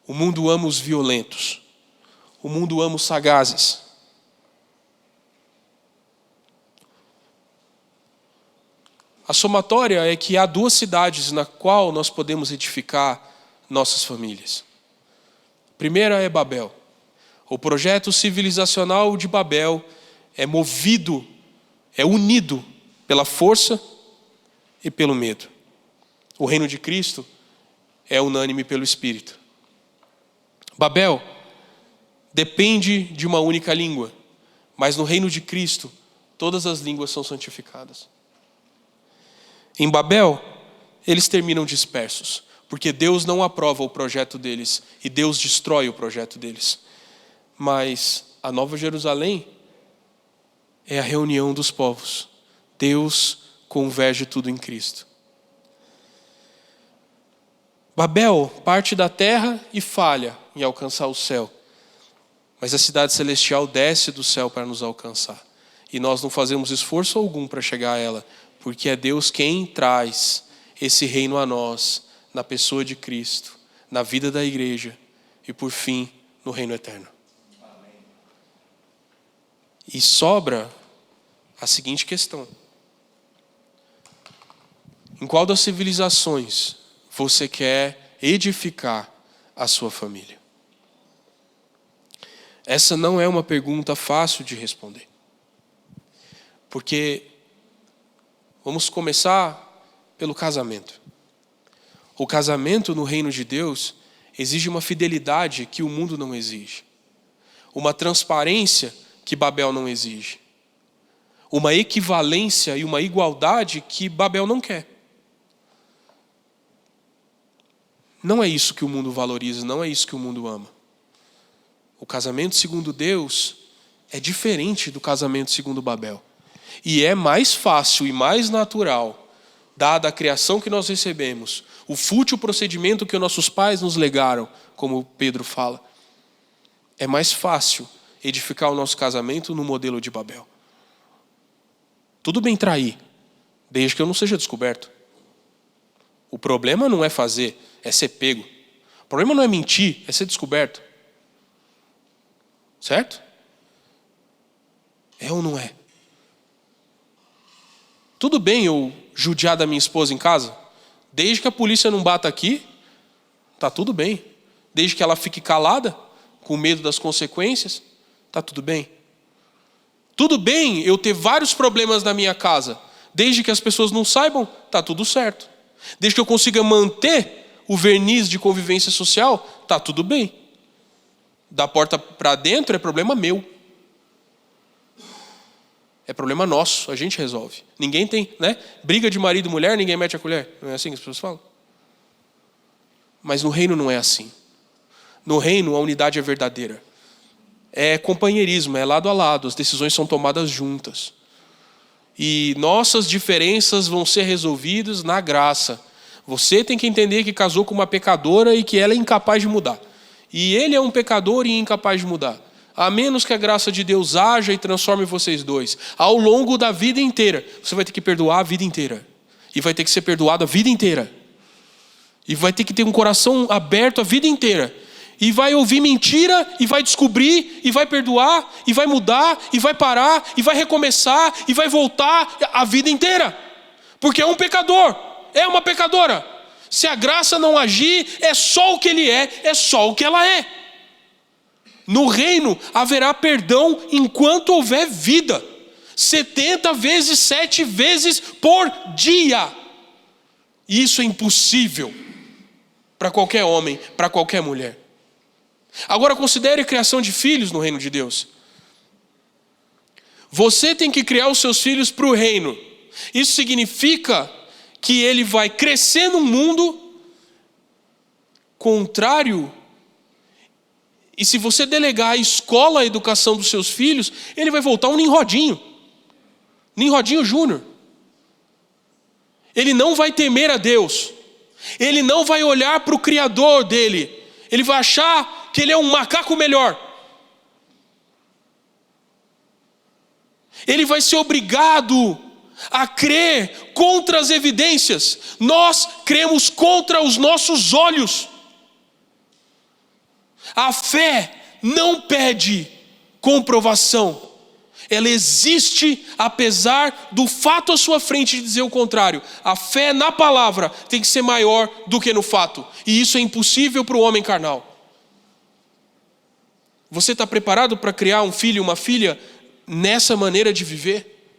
O mundo ama os violentos. O mundo ama os sagazes. A somatória é que há duas cidades na qual nós podemos edificar nossas famílias. A primeira é Babel. O projeto civilizacional de Babel é movido, é unido pela força e pelo medo. O reino de Cristo é unânime pelo Espírito. Babel depende de uma única língua, mas no reino de Cristo todas as línguas são santificadas. Em Babel, eles terminam dispersos, porque Deus não aprova o projeto deles e Deus destrói o projeto deles. Mas a Nova Jerusalém é a reunião dos povos. Deus converge tudo em Cristo. Babel parte da terra e falha em alcançar o céu. Mas a cidade celestial desce do céu para nos alcançar. E nós não fazemos esforço algum para chegar a ela, porque é Deus quem traz esse reino a nós, na pessoa de Cristo, na vida da igreja e, por fim, no reino eterno. E sobra a seguinte questão: em qual das civilizações você quer edificar a sua família? Essa não é uma pergunta fácil de responder. Porque vamos começar pelo casamento. O casamento no reino de Deus exige uma fidelidade que o mundo não exige. Uma transparência que Babel não exige. Uma equivalência e uma igualdade que Babel não quer. Não é isso que o mundo valoriza, não é isso que o mundo ama. O casamento segundo Deus é diferente do casamento segundo Babel. E é mais fácil e mais natural, dada a criação que nós recebemos, o fútil procedimento que nossos pais nos legaram, como Pedro fala. É mais fácil edificar o nosso casamento no modelo de Babel. Tudo bem trair, desde que eu não seja descoberto. O problema não é fazer, é ser pego. O problema não é mentir, é ser descoberto. Certo? É ou não é? Tudo bem eu judiar da minha esposa em casa? Desde que a polícia não bata aqui, tá tudo bem. Desde que ela fique calada, com medo das consequências, tá tudo bem. Tudo bem eu ter vários problemas na minha casa, desde que as pessoas não saibam, tá tudo certo. Desde que eu consiga manter o verniz de convivência social, tá tudo bem. Da porta para dentro é problema meu. É problema nosso, a gente resolve. Ninguém tem, né? Briga de marido e mulher, ninguém mete a colher. Não é assim que as pessoas falam? Mas no reino não é assim. No reino a unidade é verdadeira. É companheirismo, é lado a lado, as decisões são tomadas juntas. E nossas diferenças vão ser resolvidas na graça. Você tem que entender que casou com uma pecadora e que ela é incapaz de mudar. E ele é um pecador e incapaz de mudar. A menos que a graça de Deus haja e transforme vocês dois. Ao longo da vida inteira, você vai ter que perdoar a vida inteira. E vai ter que ser perdoado a vida inteira. E vai ter que ter um coração aberto a vida inteira. E vai ouvir mentira, e vai descobrir, e vai perdoar, e vai mudar, e vai parar, e vai recomeçar, e vai voltar a vida inteira. Porque é um pecador, é uma pecadora. Se a graça não agir, é só o que ele é só o que ela é. No reino haverá perdão enquanto houver vida. 70 vezes, 7 vezes por dia. E isso é impossível para qualquer homem, para qualquer mulher. Agora considere a criação de filhos no reino de Deus. Você tem que criar os seus filhos para o reino. Isso significa que ele vai crescer num mundo contrário. E se você delegar a escola, a educação dos seus filhos, ele vai voltar um Nimrodinho. Nimrodinho Júnior. Ele não vai temer a Deus. Ele não vai olhar para o Criador dele. Ele vai achar que ele é um macaco melhor. Ele vai ser obrigado a crer contra as evidências. Nós cremos contra os nossos olhos. A fé não pede comprovação. Ela existe apesar do fato à sua frente de dizer o contrário. A fé na palavra tem que ser maior do que no fato. E isso é impossível para o homem carnal. Você está preparado para criar um filho e uma filha nessa maneira de viver?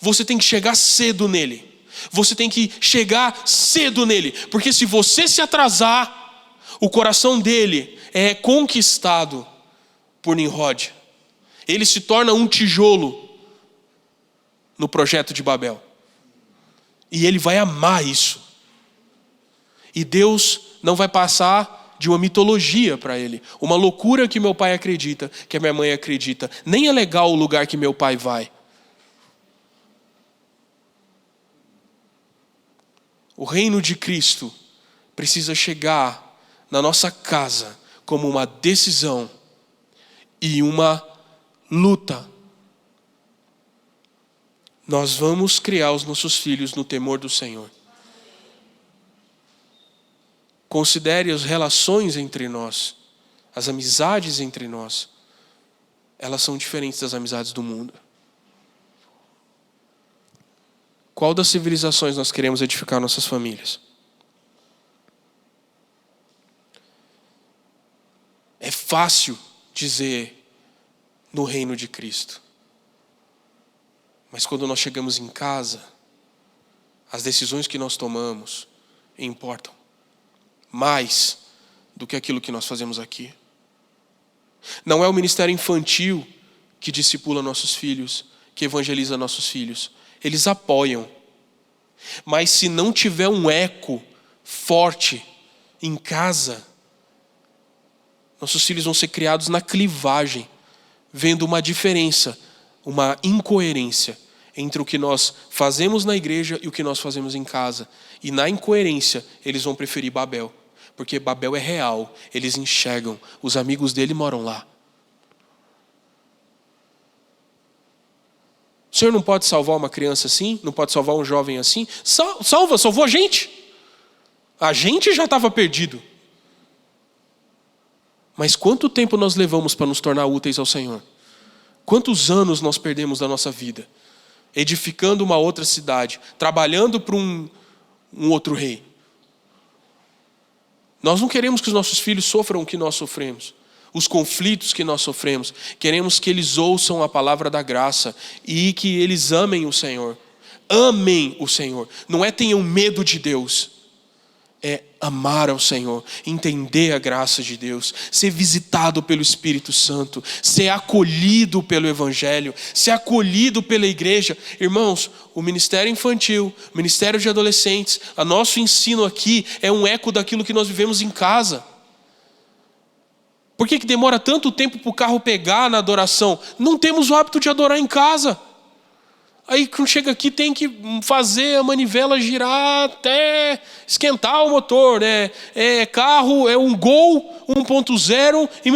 Você tem que chegar cedo nele. Você tem que chegar cedo nele. Porque se você se atrasar, o coração dele é conquistado por Nimrod. Ele se torna um tijolo no projeto de Babel. E ele vai amar isso. E Deus não vai passar de uma mitologia para ele. Uma loucura que meu pai acredita, que a minha mãe acredita. Nem é legal o lugar que meu pai vai. O reino de Cristo precisa chegar na nossa casa como uma decisão e uma luta. Nós vamos criar os nossos filhos no temor do Senhor. Considere as relações entre nós, as amizades entre nós. Elas são diferentes das amizades do mundo. Qual das civilizações nós queremos edificar nossas famílias? É fácil dizer no reino de Cristo. Mas quando nós chegamos em casa, as decisões que nós tomamos importam mais do que aquilo que nós fazemos aqui. Não é o ministério infantil que discipula nossos filhos, que evangeliza nossos filhos. Eles apoiam. Mas se não tiver um eco forte em casa, nossos filhos vão ser criados na clivagem, vendo uma diferença, uma incoerência entre o que nós fazemos na igreja e o que nós fazemos em casa. E na incoerência, eles vão preferir Babel. Porque Babel é real, eles enxergam, os amigos dele moram lá. O Senhor não pode salvar uma criança assim? Não pode salvar um jovem assim? Salvou a gente. A gente já estava perdido. Mas quanto tempo nós levamos para nos tornar úteis ao Senhor? Quantos anos nós perdemos da nossa vida? Edificando uma outra cidade, trabalhando para um outro rei. Nós não queremos que os nossos filhos sofram o que nós sofremos, os conflitos que nós sofremos. Queremos que eles ouçam a palavra da graça e que eles amem o Senhor. Amem o Senhor. Não é tenham medo de Deus, é amar ao Senhor, entender a graça de Deus, ser visitado pelo Espírito Santo, ser acolhido pelo Evangelho, ser acolhido pela igreja. Irmãos, o ministério infantil, o ministério de adolescentes, o nosso ensino aqui é um eco daquilo que nós vivemos em casa. Por que demora tanto tempo para o carro pegar na adoração? Não temos o hábito de adorar em casa. Aí quando chega aqui tem que fazer a manivela girar até esquentar o motor, né? Carro, é um Gol 1.0 em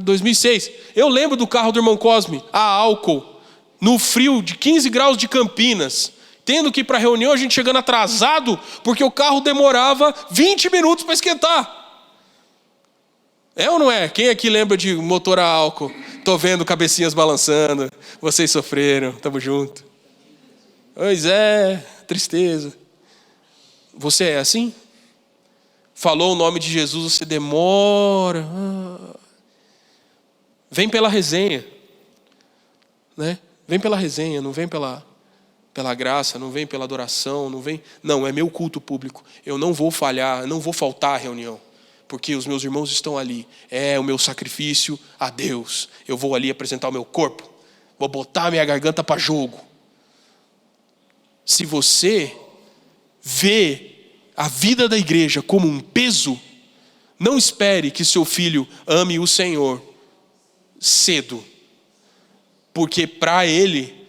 2006. Eu lembro do carro do irmão Cosme, a álcool, no frio de 15 graus de Campinas. Tendo que ir para a reunião, a gente chegando atrasado, porque o carro demorava 20 minutos para esquentar. É ou não é? Quem aqui lembra de motor a álcool? Tô vendo cabecinhas balançando. Vocês sofreram, tamo junto. Pois é, tristeza. Você é assim? Falou o nome de Jesus, você demora. Vem pela resenha, né? Vem pela resenha, não vem pela graça, não vem pela adoração, não vem. Não, é meu culto público. Eu não vou falhar, não vou faltar à reunião. Porque os meus irmãos estão ali. É o meu sacrifício a Deus. Eu vou ali apresentar o meu corpo. Vou botar a minha garganta para jogo. Se você vê a vida da igreja como um peso, não espere que seu filho ame o Senhor cedo. Porque para ele,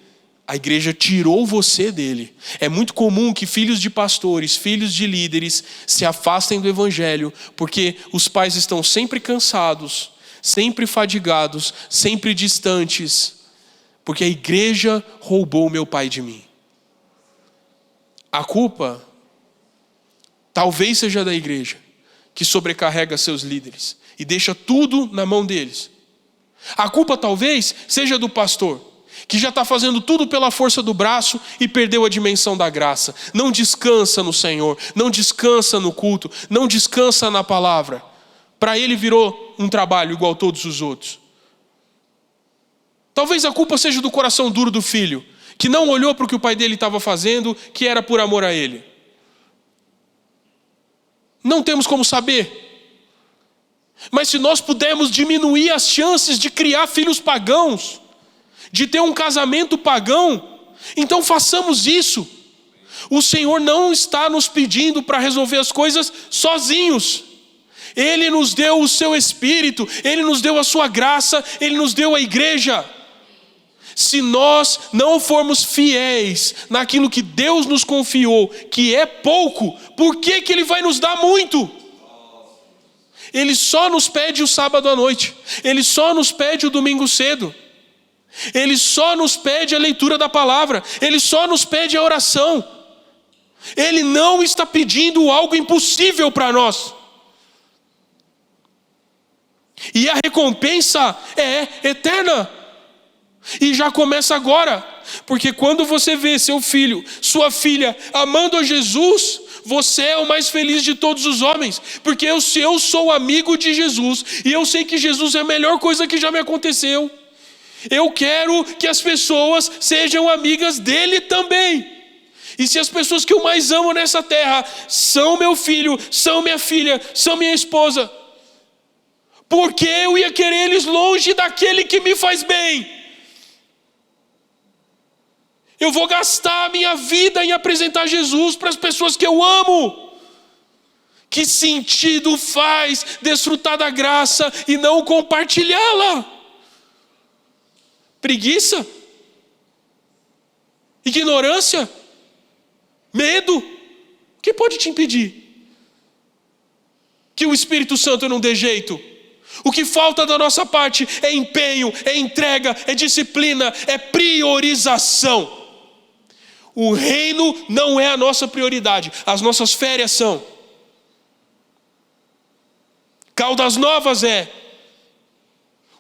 a igreja tirou você dele. É muito comum que filhos de pastores, filhos de líderes se afastem do evangelho, porque os pais estão sempre cansados, sempre fadigados, sempre distantes, porque a igreja roubou meu pai de mim. A culpa talvez seja da igreja, que sobrecarrega seus líderes e deixa tudo na mão deles. A culpa talvez seja do pastor, que já está fazendo tudo pela força do braço e perdeu a dimensão da graça. Não descansa no Senhor, não descansa no culto, não descansa na palavra. Para ele virou um trabalho igual a todos os outros. Talvez a culpa seja do coração duro do filho, que não olhou para o que o pai dele estava fazendo, que era por amor a ele. Não temos como saber. Mas se nós pudermos diminuir as chances de criar filhos pagãos, de ter um casamento pagão, então façamos isso. O Senhor não está nos pedindo para resolver as coisas sozinhos. Ele nos deu o seu Espírito, Ele nos deu a sua graça, Ele nos deu a igreja. Se nós não formos fiéis naquilo que Deus nos confiou, que é pouco, por que Ele vai nos dar muito? Ele só nos pede o sábado à noite, Ele só nos pede o domingo cedo. Ele só nos pede a leitura da palavra. Ele só nos pede a oração. Ele não está pedindo algo impossível para nós. E a recompensa é eterna. E já começa agora. Porque quando você vê seu filho, sua filha amando a Jesus, você é o mais feliz de todos os homens. Porque eu sou amigo de Jesus, e eu sei que Jesus é a melhor coisa que já me aconteceu. Eu quero que as pessoas sejam amigas dele também. E se as pessoas que eu mais amo nessa terra são meu filho, são minha filha, são minha esposa, por que eu ia querer eles longe daquele que me faz bem? Eu vou gastar a minha vida em apresentar Jesus para as pessoas que eu amo. Que sentido faz desfrutar da graça e não compartilhá-la? Preguiça? Ignorância? Medo? O que pode te impedir? Que o Espírito Santo não dê jeito? O que falta da nossa parte é empenho, é entrega, é disciplina, é priorização. O reino não é a nossa prioridade, as nossas férias são. Caldas Novas é.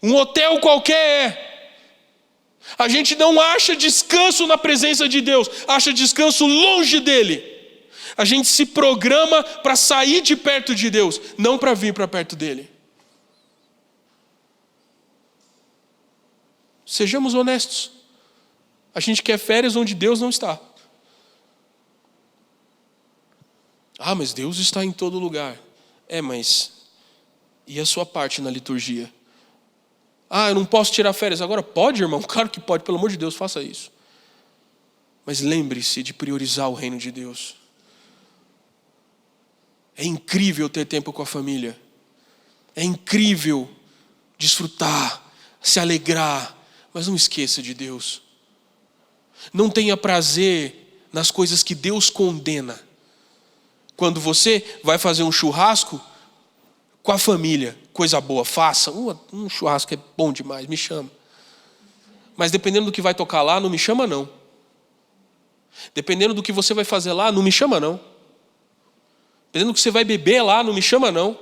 Um hotel qualquer é. A gente não acha descanso na presença de Deus, acha descanso longe dele. A gente se programa para sair de perto de Deus, não para vir para perto dele. Sejamos honestos. A gente quer férias onde Deus não está. Ah, mas Deus está em todo lugar. Mas e a sua parte na liturgia? Ah, eu não posso tirar férias agora? Pode, irmão? Claro que pode, pelo amor de Deus, faça isso. Mas lembre-se de priorizar o reino de Deus. É incrível ter tempo com a família. É incrível desfrutar, se alegrar, mas não esqueça de Deus. Não tenha prazer nas coisas que Deus condena. Quando você vai fazer um churrasco com a família, coisa boa, faça. Um churrasco é bom demais, me chama. Mas dependendo do que vai tocar lá, não me chama não. Dependendo do que você vai fazer lá, não me chama não. Dependendo do que você vai beber lá, não me chama não.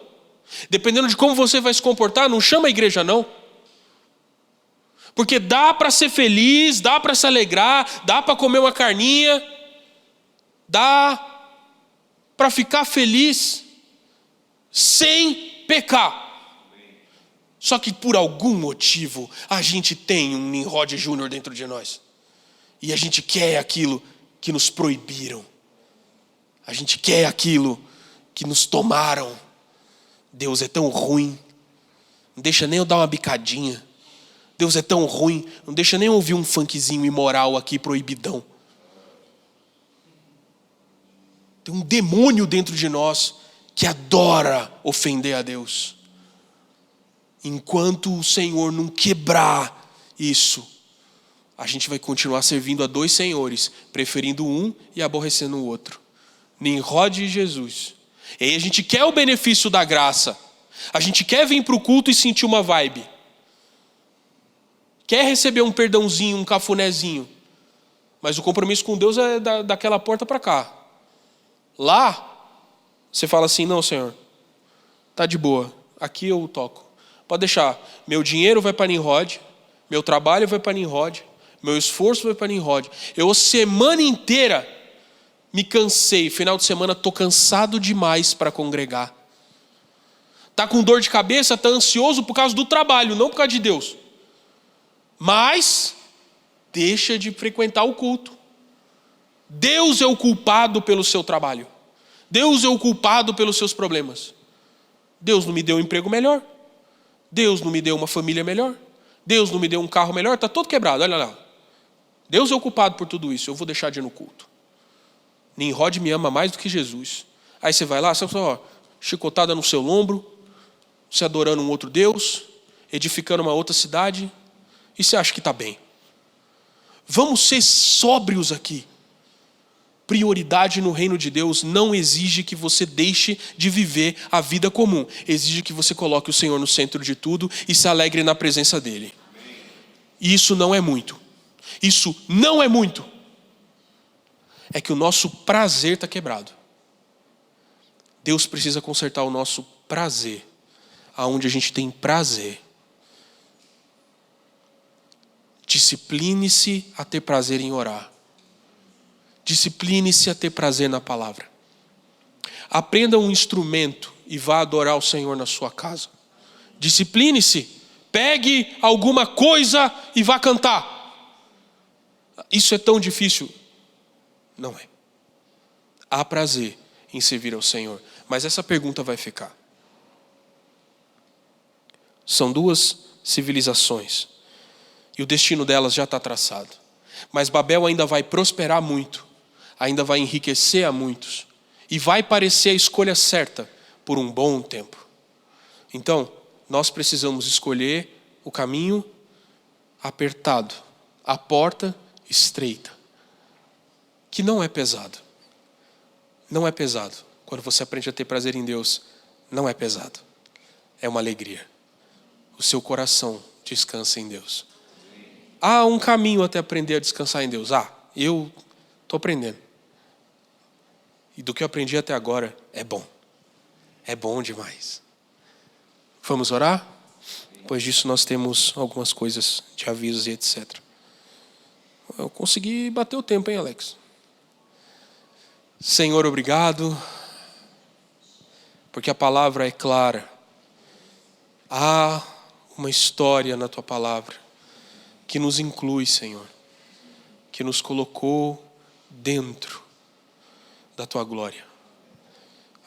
Dependendo de como você vai se comportar, não chama a igreja não. Porque dá para ser feliz, dá para se alegrar, dá para comer uma carninha, dá para ficar feliz sem pecar. Só que por algum motivo a gente tem um Nimrod Júnior dentro de nós. E a gente quer aquilo que nos proibiram. A gente quer aquilo que nos tomaram. Deus é tão ruim, não deixa nem eu dar uma bicadinha. Deus é tão ruim, não deixa nem eu ouvir um funkzinho imoral aqui, proibidão. Tem um demônio dentro de nós que adora ofender a Deus. Enquanto o Senhor não quebrar isso, a gente vai continuar servindo a dois senhores, preferindo um e aborrecendo o outro. Nimrod e Jesus. E aí a gente quer o benefício da graça. A gente quer vir para o culto e sentir uma vibe. Quer receber um perdãozinho, um cafunézinho. Mas o compromisso com Deus é daquela porta para cá. Lá, você fala assim, não, Senhor, tá de boa, aqui eu toco. Pode deixar, meu dinheiro vai para Nimrod, meu trabalho vai para Nimrod, meu esforço vai para Nimrod. Eu a semana inteira me cansei, final de semana estou cansado demais para congregar. Está com dor de cabeça, está ansioso por causa do trabalho, não por causa de Deus. Mas deixa de frequentar o culto. Deus é o culpado pelo seu trabalho. Deus é o culpado pelos seus problemas. Deus não me deu um emprego melhor. Deus não me deu uma família melhor. Deus não me deu um carro melhor. Está todo quebrado, olha lá. Deus é o culpado por tudo isso. Eu vou deixar de ir no culto. Nimrod me ama mais do que Jesus. Aí você vai lá, você só chicotada no seu ombro, você adorando um outro Deus, edificando uma outra cidade, e você acha que está bem. Vamos ser sóbrios aqui. Prioridade no reino de Deus não exige que você deixe de viver a vida comum. Exige que você coloque o Senhor no centro de tudo e se alegre na presença dEle. E isso não é muito. Isso não é muito. É que o nosso prazer está quebrado. Deus precisa consertar o nosso prazer. Aonde a gente tem prazer. Discipline-se a ter prazer em orar. Discipline-se a ter prazer na palavra. Aprenda um instrumento e vá adorar o Senhor na sua casa. Discipline-se. Pegue alguma coisa e vá cantar. Isso é tão difícil? Não é. Há prazer em servir ao Senhor. Mas essa pergunta vai ficar. São duas civilizações. E o destino delas já está traçado. Mas Babel ainda vai prosperar muito. Ainda vai enriquecer a muitos. E vai parecer a escolha certa por um bom tempo. Então, nós precisamos escolher o caminho apertado. A porta estreita. Que não é pesado. Não é pesado. Quando você aprende a ter prazer em Deus, não é pesado. É uma alegria. O seu coração descansa em Deus. Há um caminho até aprender a descansar em Deus. Eu estou aprendendo. E do que eu aprendi até agora, é bom. É bom demais. Vamos orar? Depois disso nós temos algumas coisas de avisos e etc. Eu consegui bater o tempo, hein, Alex? Senhor, obrigado. Porque a palavra é clara. Há uma história na tua palavra que nos inclui, Senhor, que nos colocou dentro da tua glória.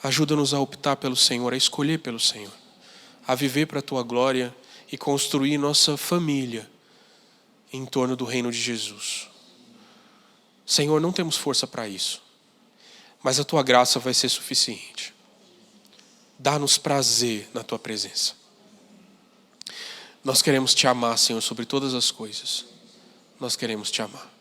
Ajuda-nos a optar pelo Senhor, a escolher pelo Senhor, a viver para a Tua glória e construir nossa família em torno do reino de Jesus. Senhor, não temos força para isso, mas a Tua graça vai ser suficiente. Dá-nos prazer na Tua presença. Nós queremos Te amar, Senhor, sobre todas as coisas. Nós queremos Te amar.